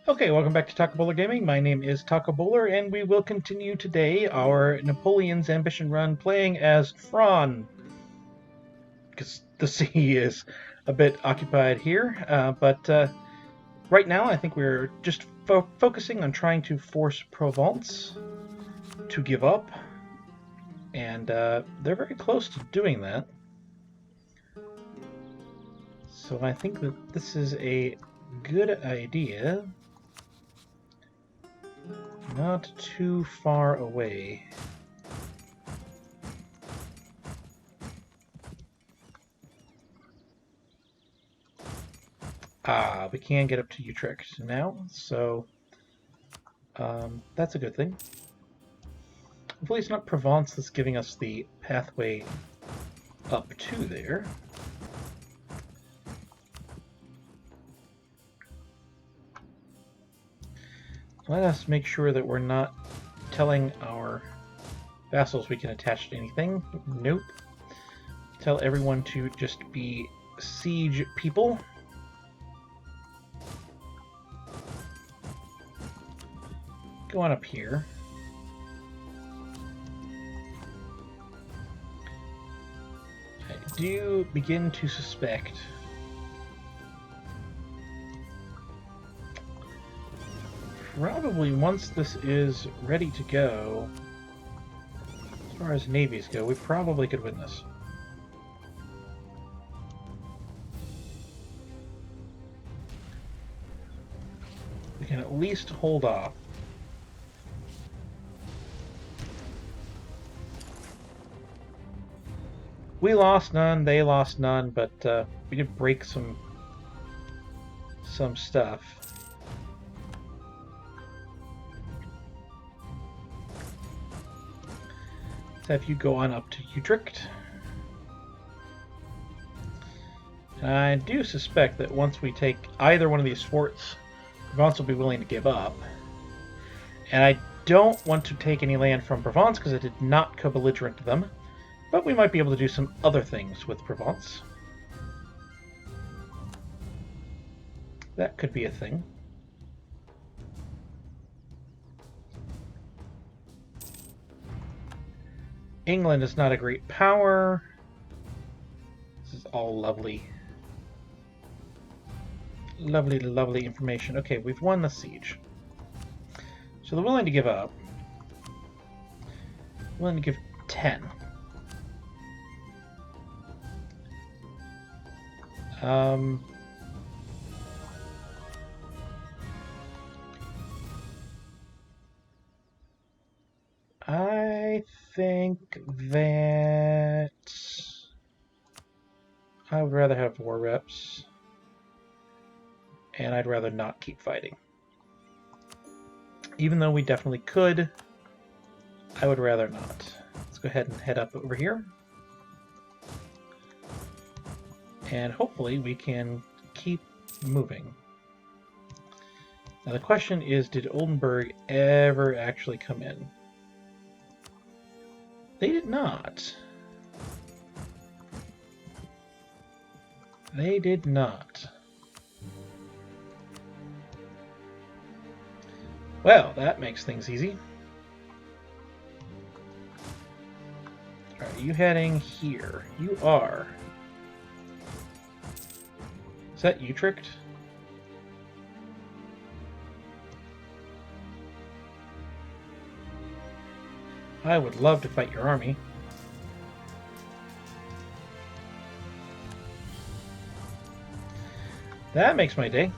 Okay, welcome back to Taco Bowler Gaming. My name is Taco Bowler, and we will continue today our Napoleon's Ambition run playing as Fran. Because the sea is a bit occupied here, but right now I think we're just focusing on trying to force Provence to give up, and they're very close to doing that. So I think that this is a good idea. Not too far away. We can get up to Utrecht now, so that's a good thing. Hopefully it's not Provence that's giving us the pathway up to there. Let us make sure that we're not telling our vassals we can attach to anything. Nope. Tell everyone to just be siege people. Go on up here. I do begin to suspect probably once this is ready to go, as far as navies go, we probably could win this. We can at least hold off. We lost none, they lost none, but we did break some stuff. Let's have you go on up to Utrecht. And I do suspect that once we take either one of these forts, Provence will be willing to give up. And I don't want to take any land from Provence because I did not co-belligerent them. But we might be able to do some other things with Provence. That could be a thing. England is not a great power. This is all lovely. Lovely, lovely information. Okay, we've won the siege. So they're willing to give up. Willing to give 10. I think that I would rather have war reps, and I'd rather not keep fighting. Even though we definitely could, I would rather not. Let's go ahead and head up over here. And hopefully we can keep moving. Now the question is, did Oldenburg ever actually come in? They did not. They did not. Well, that makes things easy. Alright, you heading here? You are. Is that Utrecht? I would love to fight your army. That makes my day.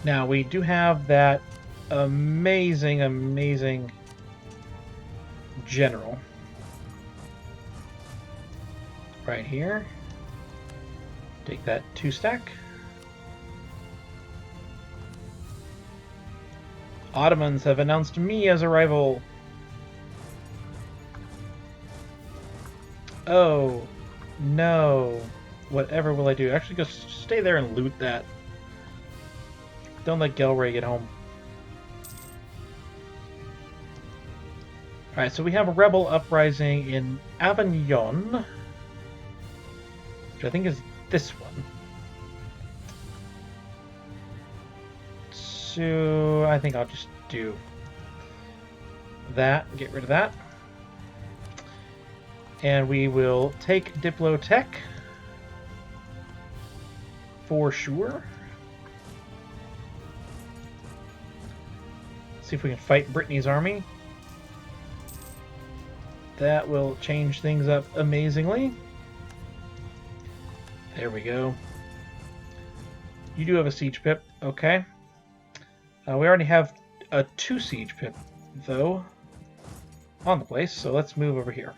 Now, we do have that amazing, amazing general right here. Take that 2-stack. Ottomans have announced me as a rival. Oh, no. Whatever will I do? Actually, just stay there and loot that. Don't let Gelray get home. Alright, so we have a rebel uprising in Avignon, which I think is this one. So I think I'll just do that, get rid of that. And we will take Diplotech for sure. See if we can fight Brittany's army. That will change things up amazingly. There we go. You do have a siege pip, okay. We already have a 2 siege pip, though, on the place, so let's move over here.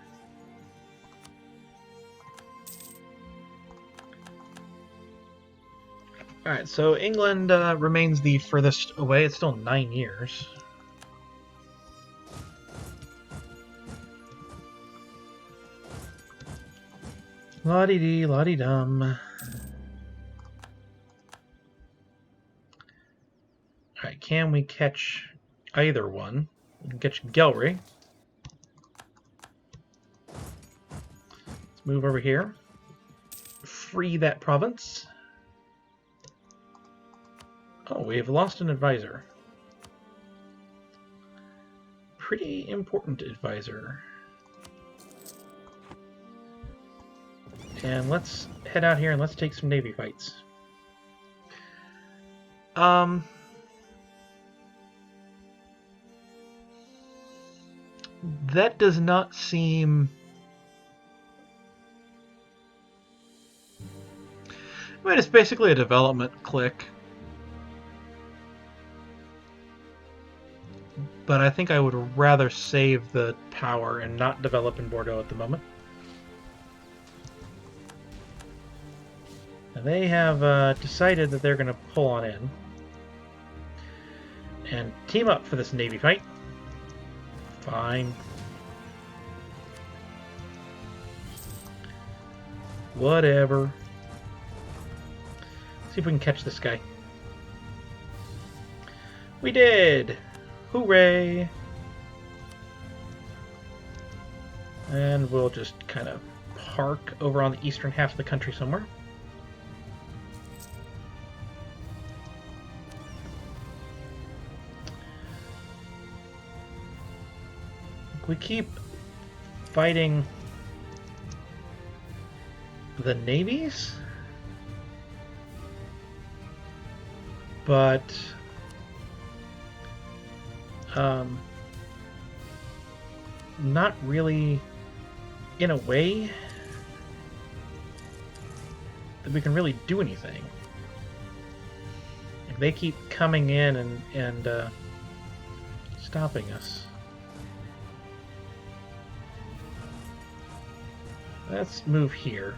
Alright, so England remains the furthest away. It's still 9 years. La-dee-dee, la-dee-dum. Alright, can we catch either one? We can catch Gelry. Let's move over here. Free that province. Oh, we have lost an advisor. Pretty important advisor. And let's head out here and let's take some navy fights. That does not seem... I mean, it's basically a development click. But I think I would rather save the power and not develop in Bordeaux at the moment. And they have decided that they're going to pull on in and team up for this navy fight. Fine. Whatever. See if we can catch this guy. We did! Hooray! And we'll just kind of park over on the eastern half of the country somewhere. We keep fighting the navies, but not really in a way that we can really do anything. Like, they keep coming in and stopping us. Let's move here.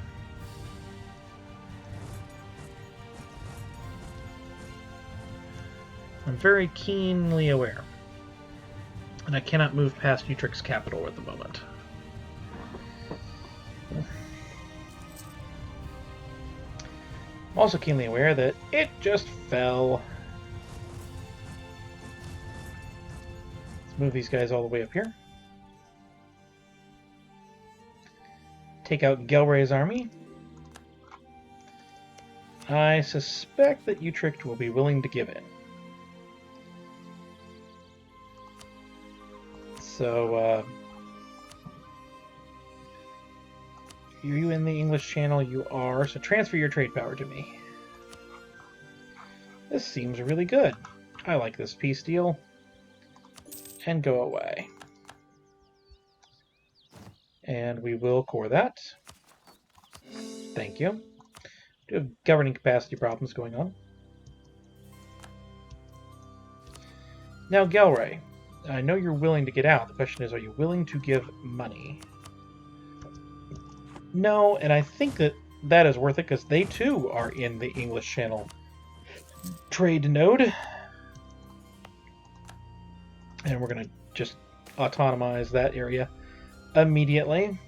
I'm very keenly aware. And I cannot move past Utrecht's capital at the moment. I'm also keenly aware that it just fell. Let's move these guys all the way up here. Take out Gelray's army. I suspect that Utrecht will be willing to give in. So, are you in the English Channel? You are. So transfer your trade power to me. This seems really good. I like this peace deal. And go away. And we will core that. Thank you. Do have governing capacity problems going on. Now, Gelray, I know you're willing to get out. The question is, are you willing to give money? No, and I think that that is worth it because they too are in the English Channel trade node. And we're going to just autonomize that area immediately.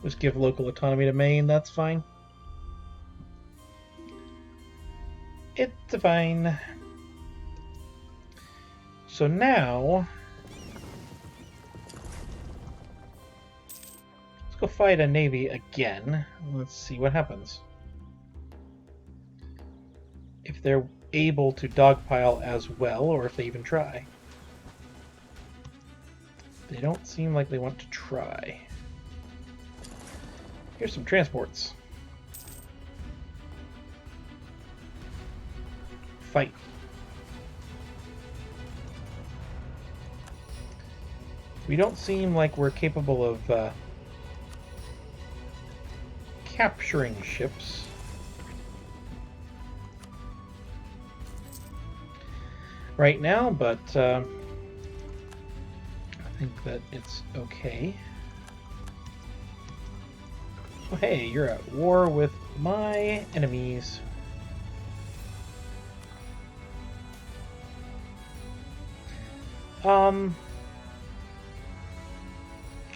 Just give local autonomy to Maine, that's fine. It's fine. So now Let's go fight a navy again. Let's see what happens. If they're able to dogpile as well, or if they even try. They don't seem like they want to try. Here's some transports. Fight. We don't seem like we're capable of capturing ships. Right now, but I think that it's okay. Oh, hey, you're at war with my enemies.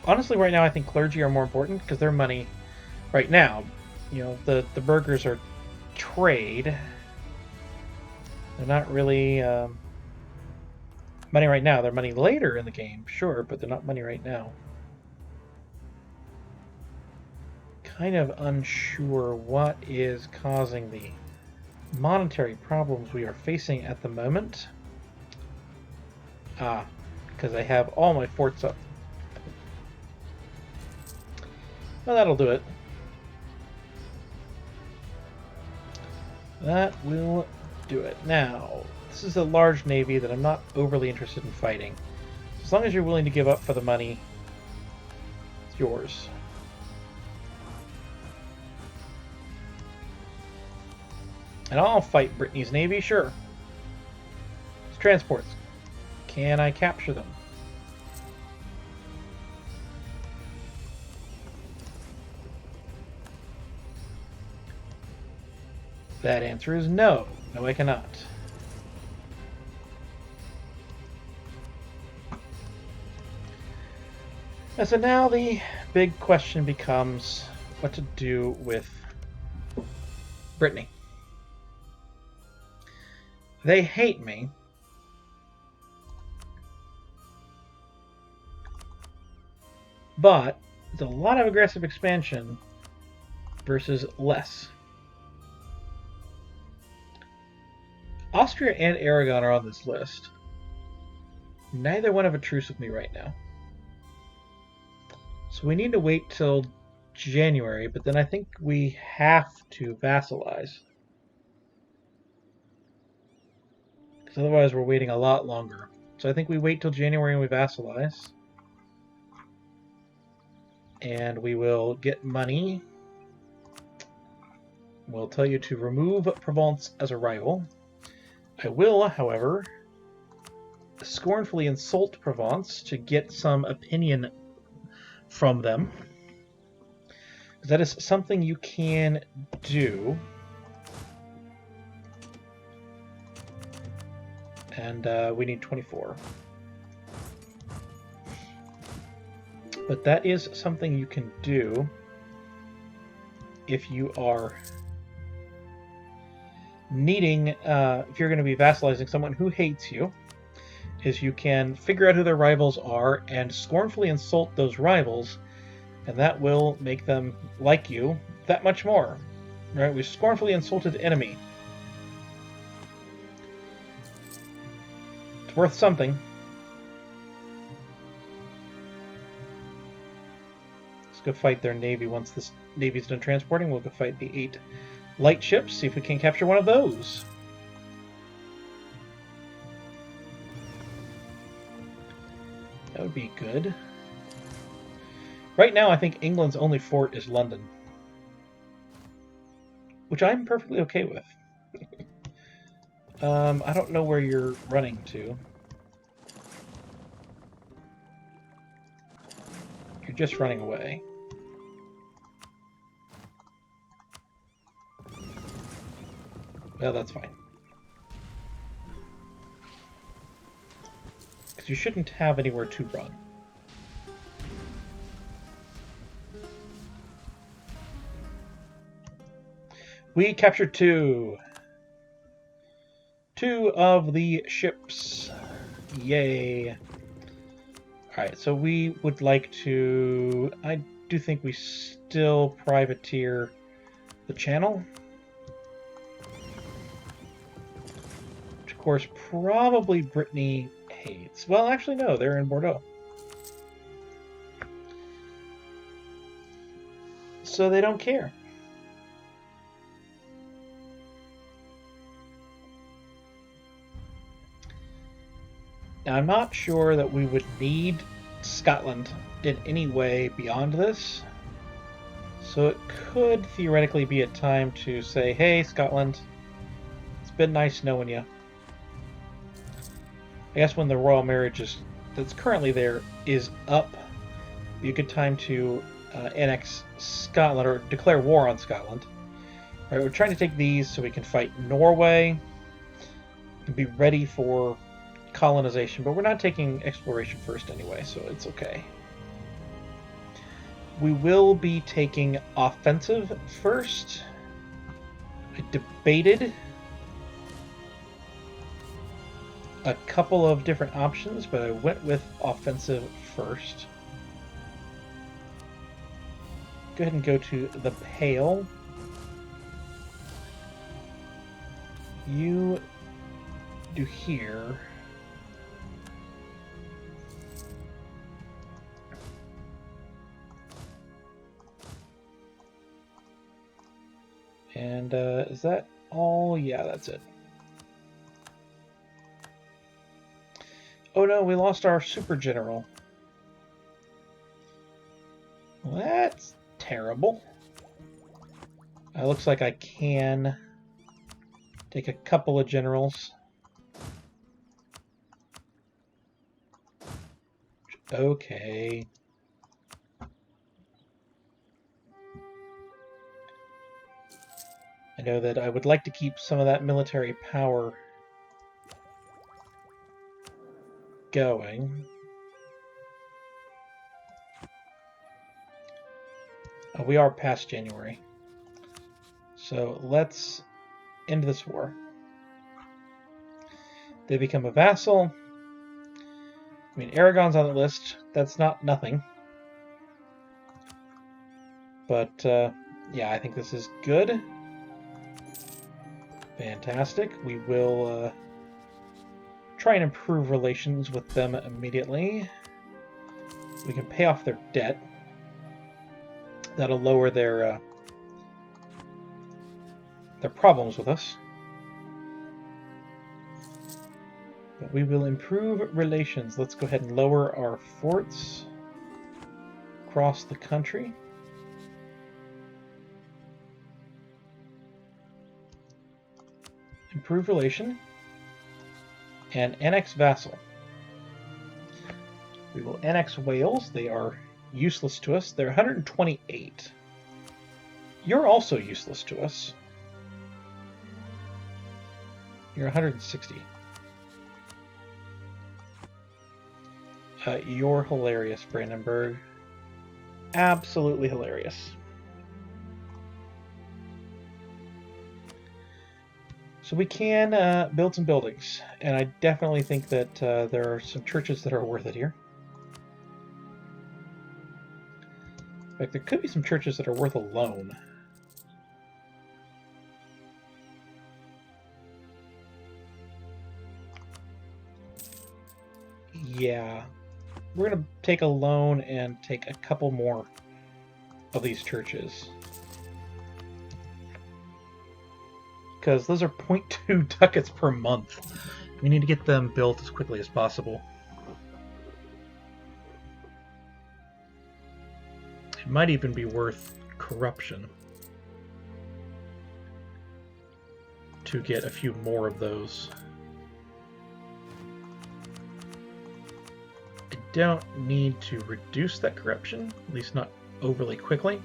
Honestly, right now I think clergy are more important because their money, right now, you know, the burghers are trade. They're not really money right now. They're money later in the game, sure, but they're not money right now. Kind of unsure what is causing the monetary problems we are facing at the moment. Because I have all my forts up. Well, that'll do it. That will do it. Now, this is a large navy that I'm not overly interested in fighting. As long as you're willing to give up for the money, it's yours. And I'll fight Brittany's navy, sure. It's transports. Can I capture them? That answer is no. No, I cannot. And so now the big question becomes what to do with Brittany. They hate me. But it's a lot of aggressive expansion versus less. Austria and Aragon are on this list. Neither one have a truce with me right now. So we need to wait till January, but then I think we have to vassalize. Because otherwise we're waiting a lot longer. So I think we wait till January and we vassalize. And we will get money. We'll tell you to remove Provence as a rival. I will, however, scornfully insult Provence to get some opinion from them. That is something you can do. And we need 24. But that is something you can do if you are needing, if you're going to be vassalizing someone who hates you, is you can figure out who their rivals are and scornfully insult those rivals, and that will make them like you that much more. Right? We scornfully insulted enemy. It's worth something. Let's go fight their navy. Once this navy's done transporting, we'll go fight the 8 light ships, see if we can capture one of those. That would be good. Right now, I think England's only fort is London, which I'm perfectly okay with. I don't know where you're running to. You're just running away. Well, that's fine. Because you shouldn't have anywhere to run. We captured 2. 2 of the ships. Yay. Alright, so we would like to... I do think we still privateer the Channel. Which, of course, probably Brittany hates. Well, actually, no, they're in Bordeaux. So they don't care. Now, I'm not sure that we would need Scotland in any way beyond this. So it could theoretically be a time to say, hey, Scotland, it's been nice knowing you. I guess when the royal marriage that's currently there is up, it'd be a good time to annex Scotland or declare war on Scotland. All right, we're trying to take these so we can fight Norway and be ready for colonization, but we're not taking exploration first anyway, so it's okay. We will be taking offensive first. I debated a couple of different options, but I went with offensive first. Go ahead and go to the Pale. You do here. And is that all? Yeah, that's it. Oh no, we lost our super general. Well, that's terrible. It looks like I can take a couple of generals. Okay. I know that I would like to keep some of that military power going. We are past January. So let's end this war. They become a vassal. I mean, Aragon's on the list. That's not nothing. But, yeah, I think this is good. Fantastic. We will try and improve relations with them immediately. We can pay off their debt. That'll lower their problems with us. But we will improve relations. Let's go ahead and lower our forts across the country. Improve relation. And annex vassal. We will annex Wales. They are useless to us. They're 128. You're also useless to us. You're 160. You're hilarious, Brandenburg. Absolutely hilarious. So we can build some buildings, and I definitely think that there are some churches that are worth it here. In fact, there could be some churches that are worth a loan. Yeah, we're going to take a loan and take a couple more of these churches. Because those are 0.2 ducats per month. We need to get them built as quickly as possible. It might even be worth corruption to get a few more of those. I don't need to reduce that corruption, at least not overly quickly.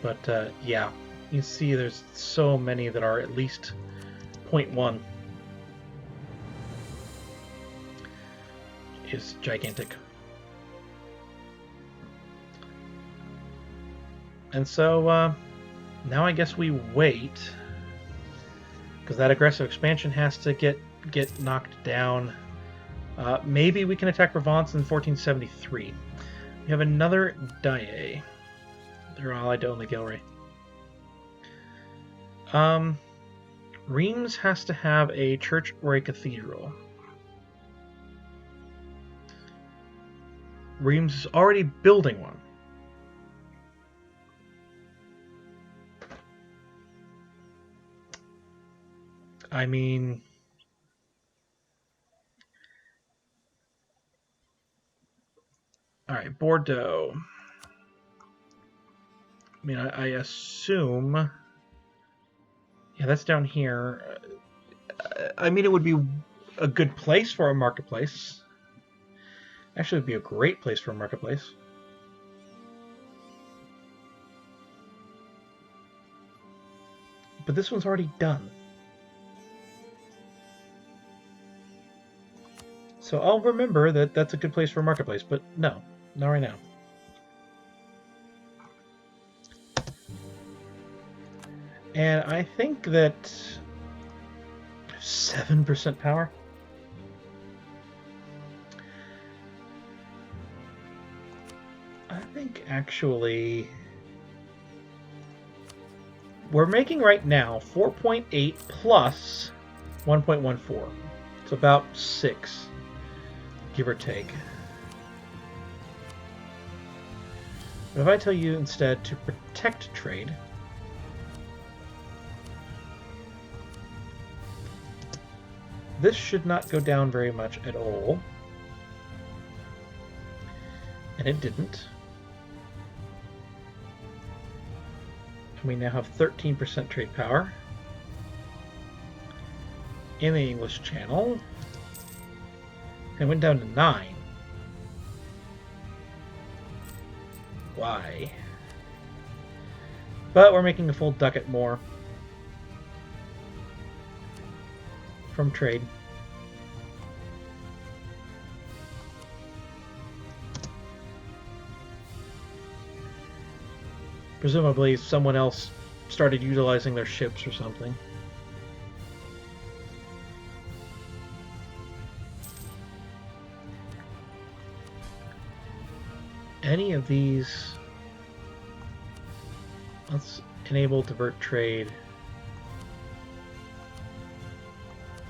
But yeah. You see there's so many that are at least 0.1. Is gigantic. And so now I guess we wait, because that aggressive expansion has to get knocked down. Maybe we can attack Provence in 1473. You have another die. They're allied to only Gilray. Reims has to have a church or a cathedral. Reims is already building one. I mean, all right, Bordeaux. I mean, I assume, yeah, that's down here. I mean, it would be a good place for a marketplace. Actually, it would be a great place for a marketplace. But this one's already done. So I'll remember that that's a good place for a marketplace, but no, not right now. And I think that 7% power. I think actually we're making right now 4.8 plus 1.14. It's about 6, give or take. But if I tell you instead to protect trade, this should not go down very much at all. And it didn't. And we now have 13% trade power in the English Channel. And it went down to 9. Why? But we're making a full ducat more from trade. Presumably someone else started utilizing their ships or something. Any of these, let's enable divert trade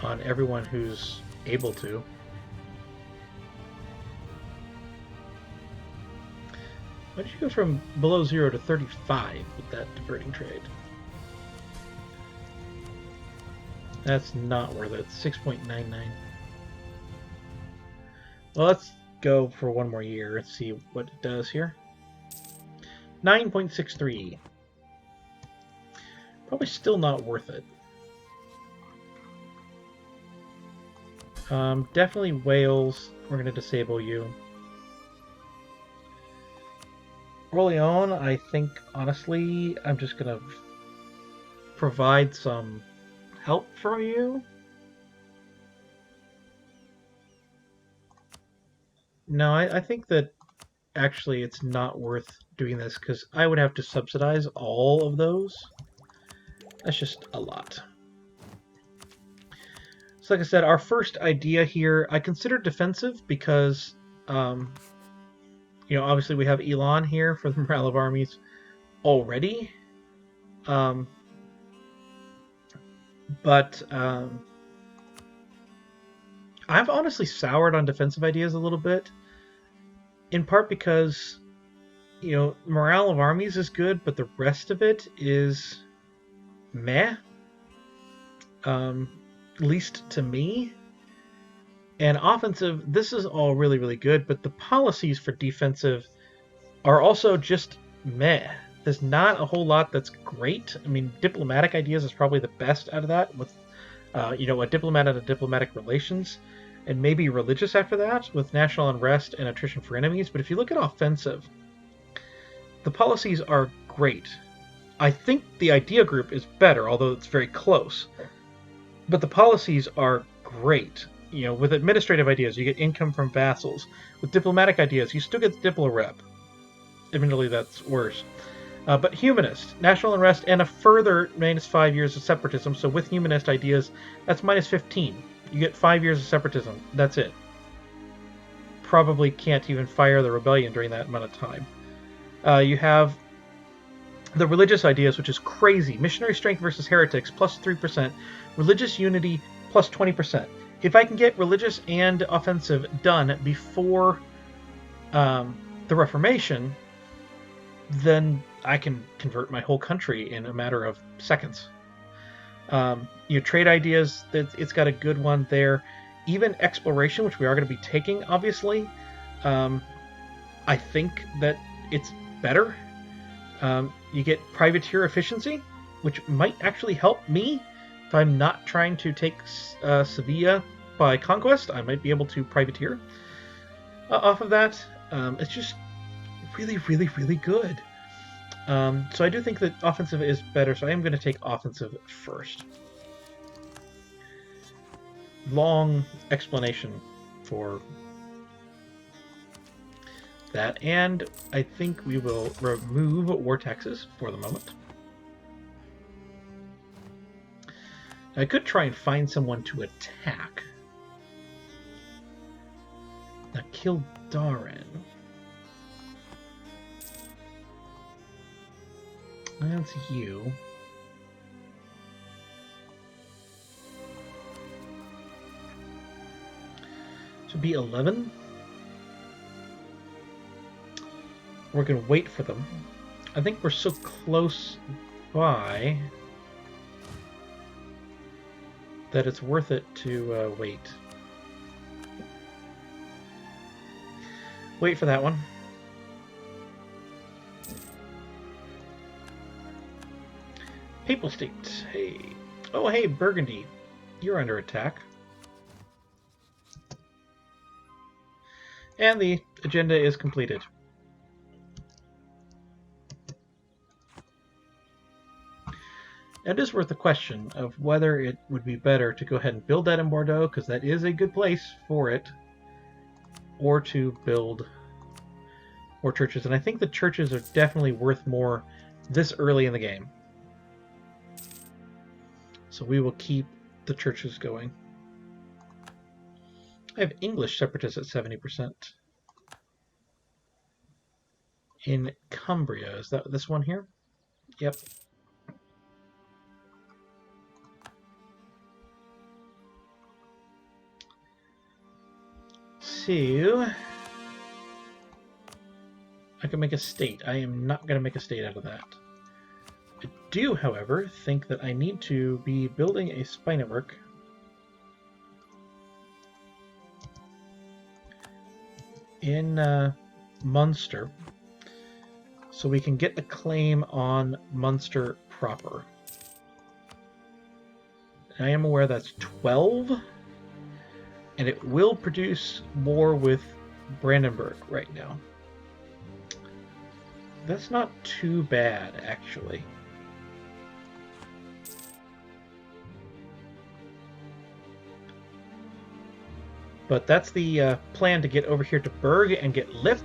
on everyone who's able to. Why did you go from below 0 to 35 with that diverting trade? That's not worth it. 6.99. Well, let's go for one more year. Let's see what it does here. 9.63. Probably still not worth it. Definitely Wales. We're going to disable you. Orleans, I think, honestly, I'm just going to provide some help for you. No, I think that actually it's not worth doing this because I would have to subsidize all of those. That's just a lot. So like I said, our first idea here, I consider defensive because, you know, obviously we have Elon here for the morale of armies already. But I've honestly soured on defensive ideas a little bit, in part because, you know, morale of armies is good, but the rest of it is meh, least to me. And offensive, this is all really, really good, but the policies for defensive are also just meh. There's not a whole lot that's great. I mean, diplomatic ideas is probably the best out of that, with you know, a diplomat and a diplomatic relations, and maybe religious after that, with national unrest and attrition for enemies. But if you look at offensive, the policies are great. I think the idea group is better, although it's very close. But the policies are great. You know, with administrative ideas, you get income from vassals. With diplomatic ideas, you still get the Diplo rep. Admittedly, that's worse. But humanist, national unrest, and a further -5 years of separatism. So with humanist ideas, that's -15. You get 5 years of separatism. That's it. probably can't even fire the rebellion during that amount of time. You have the religious ideas, which is crazy. Missionary strength versus heretics, plus 3%. Religious unity, plus 20%. If I can get religious and offensive done before the Reformation, then I can convert my whole country in a matter of seconds. Trade ideas, it's got a good one there. Even exploration, which we are going to be taking, obviously, I think that it's better. You get privateer efficiency, which might actually help me if I'm not trying to take Sevilla by conquest. I might be able to privateer off of that. It's just really, really, really good. So I do think that offensive is better, so I am going to take offensive first. Long explanation for that, and I think we will remove war taxes for the moment. I could try and find someone to attack. Now kill Darren. That's you. Should be 11. We're going to wait for them. I think we're so close by that it's worth it to wait. Wait for that one. Papal State. Hey. Oh, hey, Burgundy. You're under attack. And the agenda is completed. It is worth the question of whether it would be better to go ahead and build that in Bordeaux, because that is a good place for it, or to build more churches. And I think the churches are definitely worth more this early in the game. So we will keep the churches going. I have English separatists at 70%. In Cumbria, is that this one here? Yep. So, I can make a state. I am not going to make a state out of that. I do, however, think that I need to be building a spy network in Munster, so we can get a claim on Munster proper. I am aware that's 12, and it will produce more with Brandenburg right now. That's not too bad, actually. But that's the plan, to get over here to Berg and get Lippe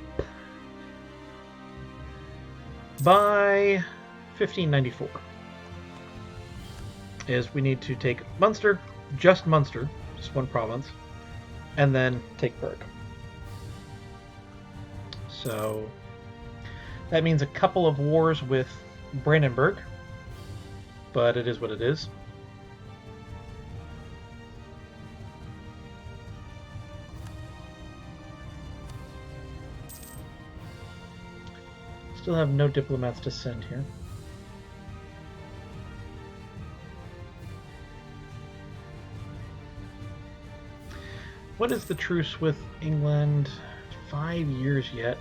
by 1594. Is we need to take Munster, just one province, and then take Berg. So that means a couple of wars with Brandenburg, but it is what it is. Still have no diplomats to send here. What is the truce with England? 5 years yet.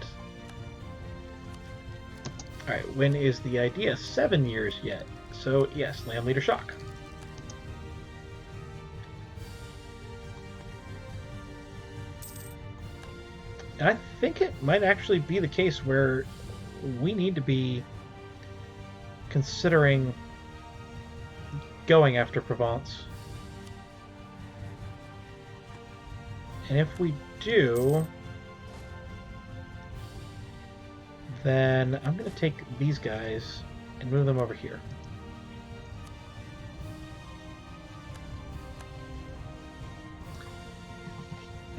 Alright, when is the idea? 7 years yet. So, yes, Land Leader Shock. And I think it might actually be the case where we need to be considering going after Provence. And if we do, then I'm going to take these guys and move them over here.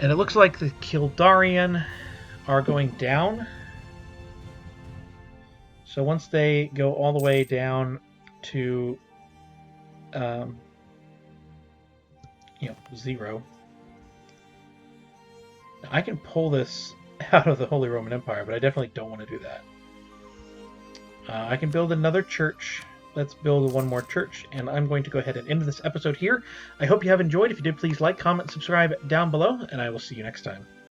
And it looks like the Kildarian are going down. So once they go all the way down to 0, I can pull this out of the Holy Roman Empire, but I definitely don't want to do that. I can build another church. Let's build one more church, and I'm going to go ahead and end this episode here. I hope you have enjoyed. If you did, please like, comment, subscribe down below, and I will see you next time.